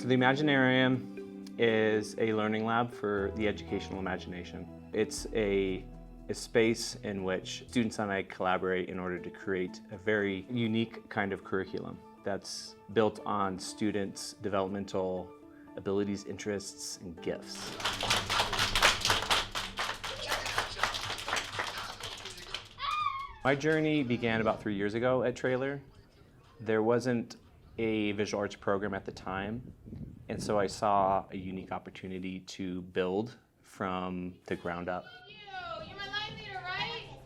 So the Imaginarium is a learning lab for the educational imagination. It's a space in which students and I collaborate in order to create a very unique kind of curriculum that's built on students' developmental abilities, interests, and gifts. My journey began about 3 years ago at Traylor. There wasn't a visual arts program at the time, and so I saw a unique opportunity to build from the ground up. You're my line leader, right?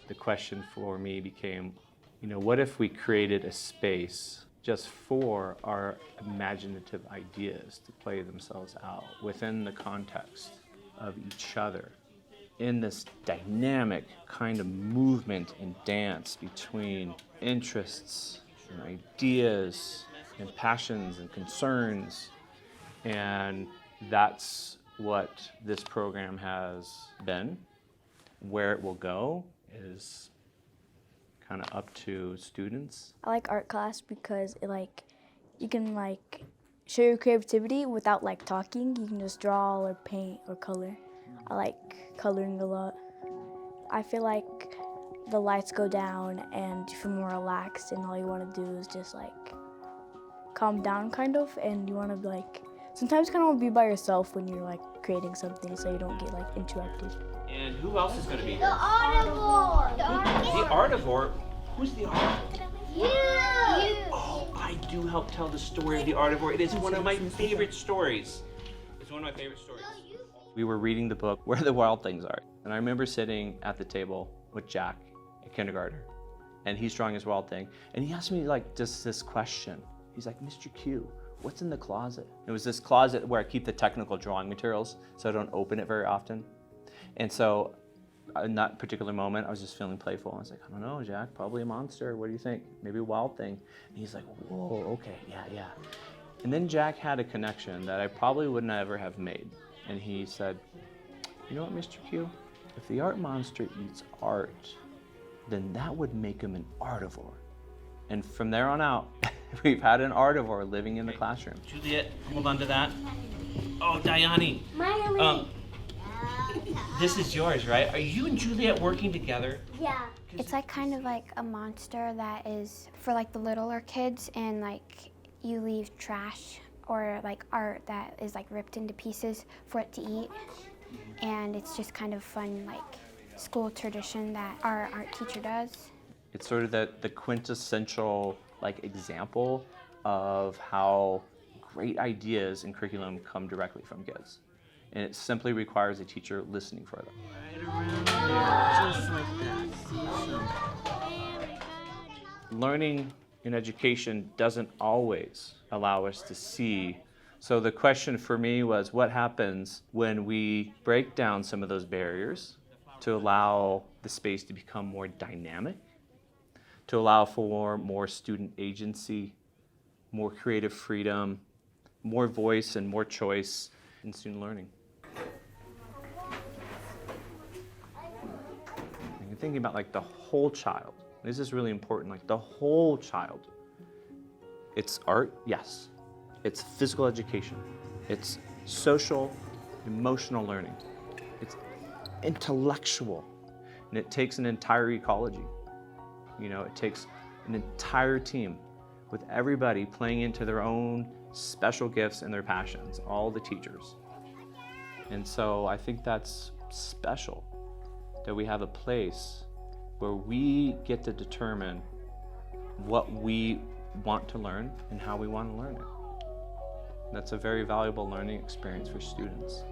The question for me became, what if we created a space just for our imaginative ideas to play themselves out within the context of each other, in this dynamic kind of movement and dance between interests and ideas and passions and concerns. And that's what this program has been. Where it will go is kind of up to students. I like art class because you can show your creativity without talking. You can just draw or paint or color. I like coloring a lot. I feel like the lights go down and you feel more relaxed, and all you want to do is just calm down kind of, and you want to sometimes kind of want to be by yourself when you're creating something, so you don't get interrupted. And who else is going to be here? The Artivore! The Artivore? Who's the Artivore? You! Oh, I do help tell the story of the Artivore. It is one of my favorite stories. It's one of my favorite stories. We were reading the book, Where the Wild Things Are. And I remember sitting at the table with Jack, a kindergartner, and he's drawing his wild thing. And he asked me just this question. He's like, Mr. Q, what's in the closet? It was this closet where I keep the technical drawing materials, so I don't open it very often. And so in that particular moment, I was just feeling playful. I was like, I don't know, Jack, probably a monster. What do you think? Maybe a wild thing. And he's like, whoa, okay, yeah. And then Jack had a connection that I probably would never have made. And he said, you know what, Mr. Q? If the art monster eats art, then that would make him an artivore. And from there on out, we've had an artivore living in the classroom. Juliet, hold on to that. Oh, Diane. This is yours, right? Are you and Juliet working together? Yeah. It's kind of like a monster that is for the littler kids, and you leave trash or art that is ripped into pieces for it to eat. And it's just kind of fun school tradition that our art teacher does. It's sort of the quintessential example of how great ideas in curriculum come directly from kids. And it simply requires a teacher listening for them. Right around there, just like that. See some. Learning in education doesn't always allow us to see. So the question for me was, what happens when we break down some of those barriers to allow the space to become more dynamic, to allow for more student agency, more creative freedom, more voice and more choice in student learning? And you're thinking about the whole child. This is really important, the whole child. It's art, yes. It's physical education. It's social, emotional learning. It's intellectual. And it takes an entire ecology. It takes an entire team with everybody playing into their own special gifts and their passions, all the teachers. And so I think that's special, that we have a place where we get to determine what we want to learn and how we want to learn it. That's a very valuable learning experience for students.